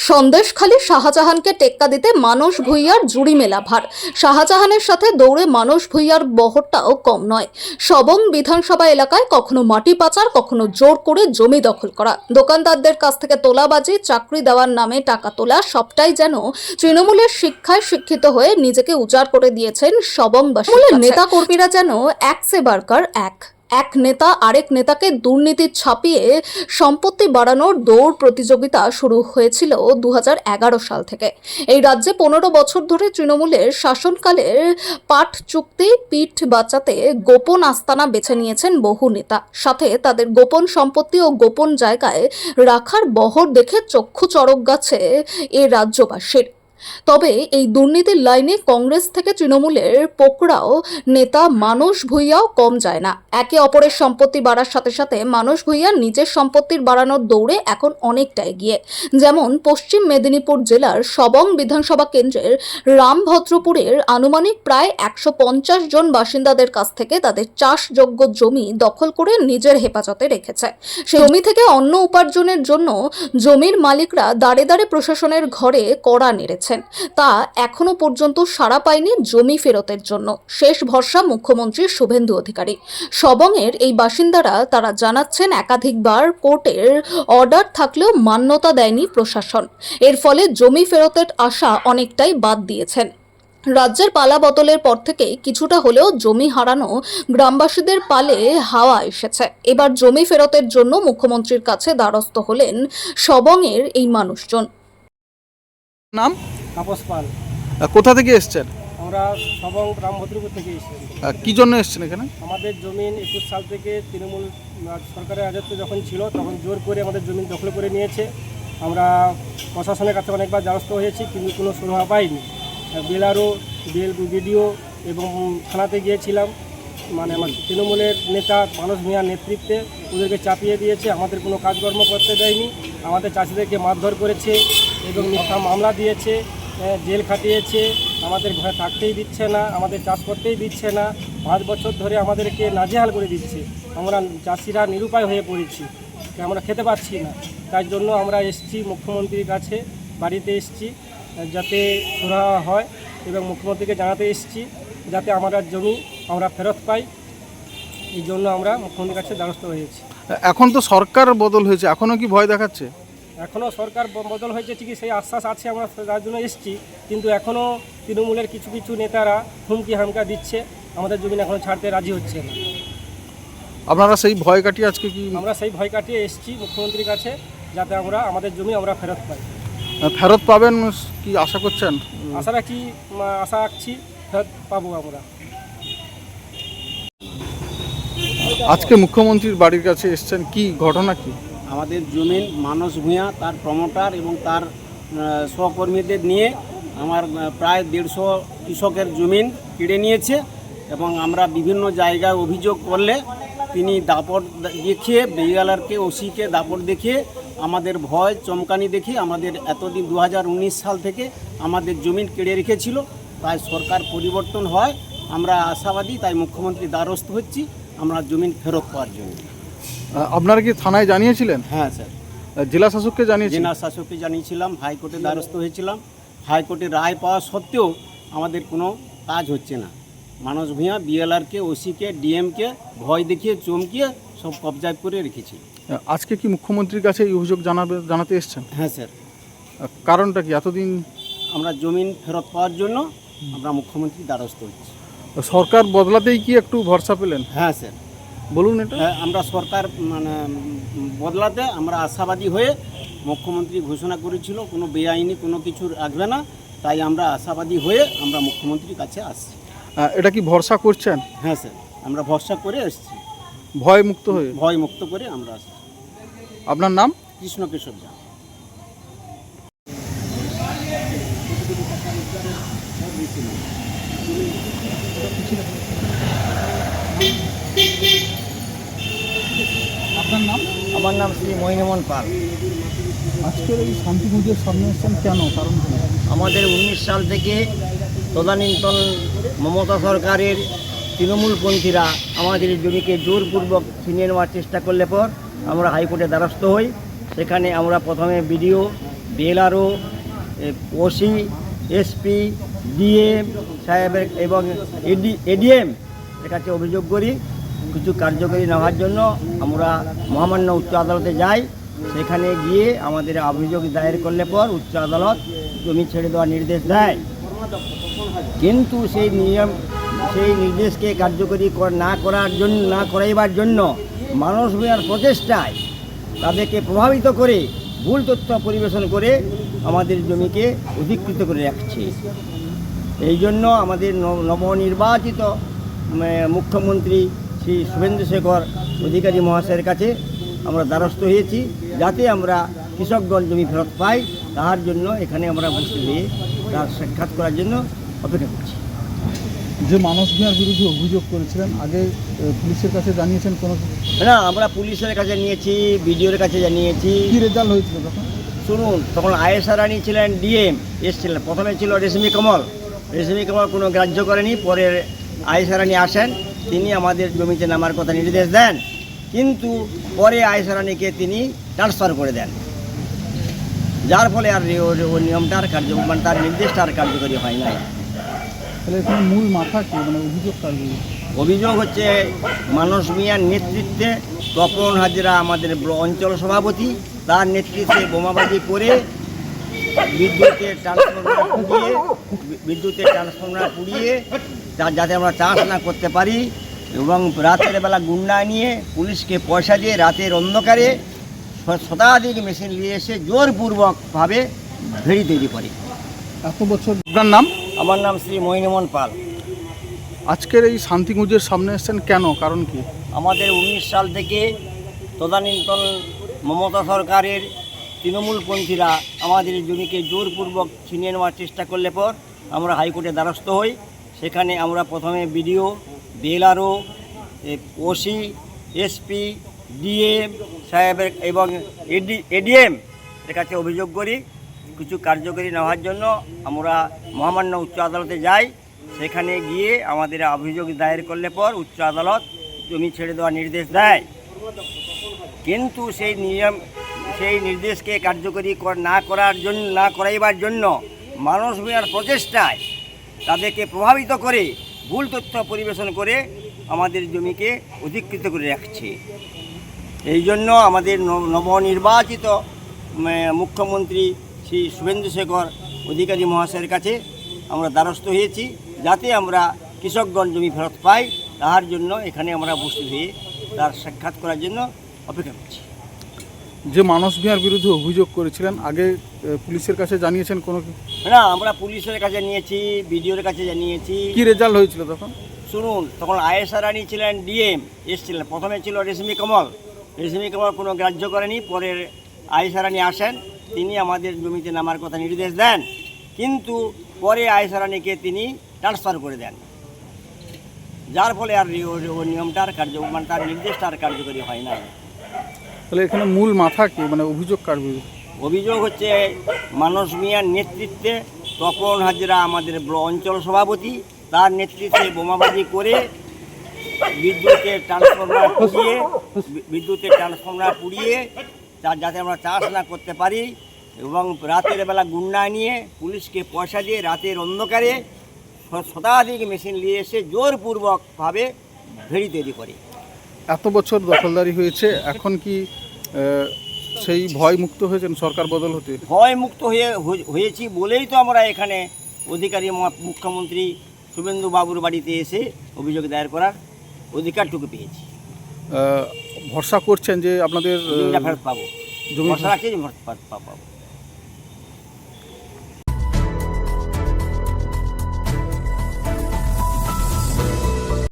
সন্দেশখালী শাহজাহানকে টেক্কা দিতে মানস ভূঁইয়ার জুড়ি মেলা ভার। শাহজাহানের সাথে দৌড়ে মানস ভূঁইয়ার বহরটাও কম নয়। সবং বিধানসভা এলাকায় কখনো মাটি পাচার, কখনো জোর করে জমি দখল করা, দোকানদারদের কাছ থেকে তোলাবাজি, চাকরি দেওয়ার নামে টাকা তোলা, সবটাই যেন তৃণমূলের শিক্ষায় শিক্ষিত হয়ে নিজেকে উজাড় করে দিয়েছেন সবংবাসী। নেতা কর্মীরা যেন এক সে বারকার এক নেতা আরেক নেতাকে দুর্নীতি ছাপিয়ে সম্পত্তি বাড়ানোর দৌড় প্রতিযোগিতা শুরু হয়েছিল 2011 সাল থেকে। এই রাজ্যে 15 বছর ধরে তৃণমূলের শাসনকালের পাট চুক্তি পিঠ বাঁচাতে গোপন আস্তানা বেছে নিয়েছেন বহু নেতা। সাথে তাদের গোপন সম্পত্তি ও গোপন জায়গায় রাখার বহর দেখে চক্ষু চড়ক গাছে এ রাজ্যবাসীর। তবে এই দুর্নীতির লাইনে কংগ্রেস থেকে তৃণমূলের পোকড়াও নেতা মানস ভূঁইয়াও কম যায় না। একে অপরের সম্পত্তি বাড়ার সাথে সাথে মানস ভূঁইয়া নিজের সম্পত্তির বাড়ানোর দৌড়ে এখন অনেকটা এগিয়ে। যেমন পশ্চিম মেদিনীপুর জেলার সবং বিধানসভা কেন্দ্রের রামভদ্রপুরের আনুমানিক প্রায় 150 জন বাসিন্দাদের কাছ থেকে তাদের চাষযোগ্য জমি দখল করে নিজের হেফাজতে রেখেছে। সেই জমি থেকে অন্ন উপার্জনের জন্য জমির মালিকরা দাঁড়ে দাঁড়ে প্রশাসনের ঘরে কড়া নেড়েছে। তা এখনো পর্যন্ত সাড়া পায়নি জমি ফেরতের জন্য। শেষ ভরসা মুখ্যমন্ত্রী শুভেন্দু অধিকারী। সবংয়ের এই বাসিন্দারা তারা জানাচ্ছেন একাধিকবার কোর্টের অর্ডার থাকলেও মান্যতা দেয়নি প্রশাসন। এর ফলে জমি ফেরতের আশা অনেকটাই বাদ দিয়েছেন। রাজ্যের পালা বদলের পর থেকেই কিছুটা হলেও জমি হারানো গ্রামবাসীদের পালে হাওয়া এসেছে। এবার জমি ফেরতের জন্য মুখ্যমন্ত্রীর কাছে দ্বারস্থ হলেন সবংয়ের এই মানুষজন। নাম তাপস পাল। কোথা থেকে এসেছেন? আমরা সবং রামভদ্রপুর থেকে এসেছি। কি জন্য এসেছেন এখানে? আমাদের জমিন 21 সাল থেকে তৃণমূল সরকারের রাজত্ব যখন ছিল তখন জোর করে আমাদের জমিন দখল করে নিয়েছে। আমরা প্রশাসনের কাছে অনেকবার দ্বারস্থ হয়েছি, কিন্তু কোনো সুরাহা পাইনি। বিএলআরও বিডিও এবং থানাতে গিয়েছিলাম। মানে আমার তৃণমূলের নেতা মানস ভূঁইয়ার নেতৃত্বে ওদেরকে চাপিয়ে দিয়েছে, আমাদের কোনো কাজকর্ম করতে দেয়নি, আমাদের চাষিদেরকে মারধর করেছে এবং মিথ্যা মামলা দিয়েছে, জেল খাটিয়েছে, আমাদের ঘরে থাকতেই দিচ্ছে না, আমাদের চাষ করতেই দিচ্ছে না। 5 বছর ধরে আমাদেরকে নাজেহাল করে দিচ্ছে। আমরা চাষিরা নিরুপায় হয়ে পড়েছি, আমরা খেতে পাচ্ছি না। তাই জন্য আমরা এসেছি মুখ্যমন্ত্রীর কাছে, বাড়িতে এসেছি যাতে সুরাহা হয় এবং মুখ্যমন্ত্রীকে জানাতে এসেছি যাতে আমরা জমি আমরা ফেরত পাই। এই জন্য আমরা মুখ্যমন্ত্রীর কাছে দ্বারস্থ হয়েছি। এখন তো সরকার বদল হয়েছে, এখনও কি ভয় দেখাচ্ছে? এখনও সরকার বদল হয়েছে ঠিকই, সেই আশ্বাস আছে, আমরা তার জন্য এসেছি। কিন্তু এখনও তৃণমূলের কিছু কিছু নেতারা হুমকি হামকা দিচ্ছে, আমাদের জমি এখনও ছাড়তে রাজি হচ্ছে না। আপনারা সেই ভয় কাটিয়ে আজকে কি? আমরা সেই ভয় কাটিয়ে এসেছি মুখ্যমন্ত্রীর কাছে যাতে আমরা আমাদের জমি আমরা ফেরত পাই। ফেরত পাবেন কি আশা করছেন? আশা রাখছি ফেরত পাবো আমরা। আজকে মুখ্যমন্ত্রীর বাড়ির কাছে এসেছেন, কি ঘটনা কি? আমাদের জমিন মানস ভূঁইয়া তার প্রমোটার এবং তার সহকর্মীদের নিয়ে আমার প্রায় 150 কৃষকের জমিন কেড়ে নিয়েছে এবং আমরা বিভিন্ন জায়গায় অভিযোগ করলে তিনি দাপট দেখিয়ে বিএলআরকে ওসিকে দাপট দেখিয়ে আমাদের ভয় চমকানি দেখিয়ে আমাদের এতদিন 2019 সাল থেকে আমাদের জমিন কেড়ে রেখেছিল। তাই সরকার পরিবর্তন হয়, আমরা আশাবাদী, তাই মুখ্যমন্ত্রী দ্বারস্থ হচ্ছি আমরা জমিন ফেরত পাওয়ার জন্য। আপনারা কি থানায় জানিয়েছিলেন? হ্যাঁ স্যার, জেলা শাসককে জানিয়েছিলেন? জেলা শাসককে জানিয়েছিলাম, হাইকোর্টে দ্বারস্থ হয়েছিলাম। হাইকোর্টের রায় পাওয়া সত্ত্বেও আমাদের কোনো কাজ হচ্ছে না। মানস ভূঁইয়া বিএলআরকে ওসিকে ডিএমকে ভয় দেখিয়ে চমকিয়ে সব কবজায় করে রেখেছি। আজকে কি মুখ্যমন্ত্রীর কাছে এই অভিযোগ জানাতে এসেছেন? হ্যাঁ স্যার। কারণটা কি? এতদিন আমরা জমিন ফেরত পাওয়ার জন্য আমরা মুখ্যমন্ত্রী দ্বারস্থ হচ্ছি। সরকার বদলাতেই কি একটু ভরসা পেলেন? হ্যাঁ স্যার, বলুন এটা। হ্যাঁ, আমরা সরকার বদলাতে আমরা আশাবাদী হয়ে মুখ্যমন্ত্রী ঘোষণা করেছিল কোনো বেআইনি কোনো কিছু রাখবে না, তাই আমরা আশাবাদী হয়ে আমরা মুখ্যমন্ত্রীর কাছে আসছি। এটা কি ভরসা করছেন? হ্যাঁ স্যার, আমরা ভরসা করে এসেছি, ভয় মুক্ত হয়ে। ভয় মুক্ত করে আমরা আসছি। আপনার নাম? কৃষ্ণ কেশব জা। আপনার নাম? আমার নাম শ্রী মহিনমোহন পাল। আজকের এই শান্তি পুজোর সামনে এসেছেন কেন? কারণ আমাদের 19 সাল থেকে তদানীন্তন মমতা সরকারের তৃণমূলপন্থীরা আমাদের জমিকে জোরপূর্বক ছিনিয়ে নেওয়ার চেষ্টা করলে পর আমরা হাইকোর্টে দ্বারস্থ হই। সেখানে আমরা প্রথমে BDO BLRO, OC, SP, DM সাহেবের এবং এডিএম এর কাছে অভিযোগ করি। কিছু কার্যকরী নেওয়ার জন্য আমরা মহামান্য উচ্চ আদালতে যাই। সেখানে গিয়ে আমাদের অভিযোগ দায়ের করলে পর উচ্চ আদালত জমি ছেড়ে দেওয়ার নির্দেশ দেয়। কিন্তু সেই নির্দেশকে কার্যকরী না করাইবার জন্য মানুষ ভূঁইয়ার প্রচেষ্টায় তাদেরকে প্রভাবিত করে ভুল তথ্য পরিবেশন করে আমাদের জমিকে অধিকৃত করে রাখছে। এই জন্য আমাদের নবনির্বাচিত মুখ্যমন্ত্রী শ্রী শুভেন্দু শেখর অধিকারী মহাশয়ের কাছে আমরা দ্বারস্থ হয়েছি, যাতে আমরা কৃষকগণ জমি ফেরত পাই। তাহার জন্য এখানে আমরা বসে হয়ে তার সাক্ষাৎ করার জন্য অপেক্ষা করছি। যে মানস ভূঁইয়ার বিরুদ্ধে অভিযোগ করেছিলেন আগে পুলিশের কাছে জানিয়েছেন কোনো? না, আমরা পুলিশের কাছে নিয়েছি, বিডিওর কাছে জানিয়েছি। কি রেজাল্ট হয়েছিল তখন? শুনুন, তখন আয়েশা রানী ছিলেন ডিএম, এসছিলেন। প্রথমে ছিল রেশমি কমল কোনো গ্রাহ্য করেনি। পরে আয়েশা রানী আসেন, তিনি আমাদের জমিতে নামার কথা নির্দেশ দেন, কিন্তু পরে আয়েশা রানীকে তিনি ট্রান্সফার করে দেন, যার ফলে আর ওই নিয়মটার তার নির্দেশটা আর কার্যকরী হয় নাই। তাহলে এখানে মূল মাথা কি, মানে অভিযোগ কার বিরুদ্ধে? অভিযোগ হচ্ছে মানস ভূঁইয়ার নেতৃত্বে তপন হাজরা আমাদের অঞ্চল সভাপতি, তার নেতৃত্বে বোমাবাজি করে বিদ্যুতের ট্রান্সফরমার পুড়িয়ে যাতে আমরা চাষ না করতে পারি, এবং রাতের বেলা গুন্ডা নিয়ে পুলিশকে পয়সা দিয়ে রাতের অন্ধকারে শতাধিক মেশিন নিয়ে এসে জোরপূর্বকভাবে ভেড়ি তৈরি করে। এত বছর আপনার নাম? আমার নাম শ্রী মহিনমন পাল। আজকের এই শান্তিকুঞ্জের সামনে এসেছেন কেন, কারণ কি? আমাদের 19 সাল থেকে তদানীন্তন মমতা সরকারের তৃণমূলপন্থীরা আমাদের জমিকে জোরপূর্বক ছিনিয়ে নেওয়ার চেষ্টা করলে পর আমরা হাইকোর্টে দ্বারস্থ হই। সেখানে আমরা প্রথমে BDO, BLRO, OC, SP, DM সাহেবের এবং এডিএম এর কাছে অভিযোগ করি। কিছু কার্যকরী নেওয়ার জন্য আমরা মহামান্য উচ্চ আদালতে যাই। সেখানে গিয়ে আমাদের অভিযোগ দায়ের করলে পর উচ্চ আদালত জমি ছেড়ে দেওয়ার নির্দেশ দেয়, কিন্তু সেই নির্দেশকে কার্যকরী না করাইবার জন্য মানস ভূঁইয়ার প্রচেষ্টায় তাদেরকে প্রভাবিত করে ভুল তথ্য পরিবেশন করে আমাদের জমিকে অধিকৃত করে রাখছে। এই জন্য আমাদের নবনির্বাচিত মুখ্যমন্ত্রী শ্রী শুভেন্দু শেখর অধিকারী মহাশয়ের কাছে আমরা দ্বারস্থ হয়েছি, যাতে আমরা কৃষকগণ জমি ফেরত পাই। তাহার জন্য এখানে আমরা বসে হয়ে তার সাক্ষাৎ করার জন্য অপেক্ষা করছি। যে মানস ভূঁইয়ার বিরুদ্ধে অভিযোগ করেছিলেন আগে পুলিশের কাছে জানিয়েছেন কোনো? না, আমরা পুলিশের কাছে নিয়েছি, বিডিওর কাছে জানিয়েছি। কি রেজাল্ট হয়েছিল তখন? শুনুন, তখন আয়েশা রানী ছিলেন ডিএম, এসছিলেন। প্রথমে ছিল রেশমি কমল কোনো গ্রাহ্য করেনি। পরে আয়েশা রানী আসেন, তিনি আমাদের জমিতে নামার কথা নির্দেশ দেন, কিন্তু পরে আয়েশা রানীকে তিনি ট্রান্সফার করে দেন, যার ফলে আর ওই নিয়মটার তার নির্দেশটা আর কার্যকরী হয় নাই। তাহলে এখানে মূল মাথা কি, মানে অভিযোগ কার বিরুদ্ধে? অভিযোগ হচ্ছে মানস ভূঁইয়ার নেতৃত্বে তপন হাজরা আমাদের অঞ্চল সভাপতি, তার নেতৃত্বে বোমাবাজি করে বিদ্যুতের ট্রান্সফরমার পুড়িয়ে যাতে আমরা চাষ না করতে পারি, এবং রাতের বেলা গুন্ডা নিয়ে পুলিশকে পয়সা দিয়ে রাতের অন্ধকারে শতাধিক মেশিন নিয়ে এসে জোরপূর্বকভাবে ভেড়ি তৈরি করে। এত বছর দখলদারি হয়েছে, এখন কি সেই ভয় মুক্ত হয়েছেন সরকার বদল হতে? ভয় মুক্ত হয়েছি বলেই তো আমরা এখানে অধিকারী মুখ্যমন্ত্রী শুভেন্দু বাবুর বাড়িতে এসে অভিযোগ দায়ের করার অধিকারটুকু পেয়েছি। ভরসা করছেন যে আপনাদের জমিটা ফেরত পাবো, জমি ভরসা রাখছি, ফেরত পাবো।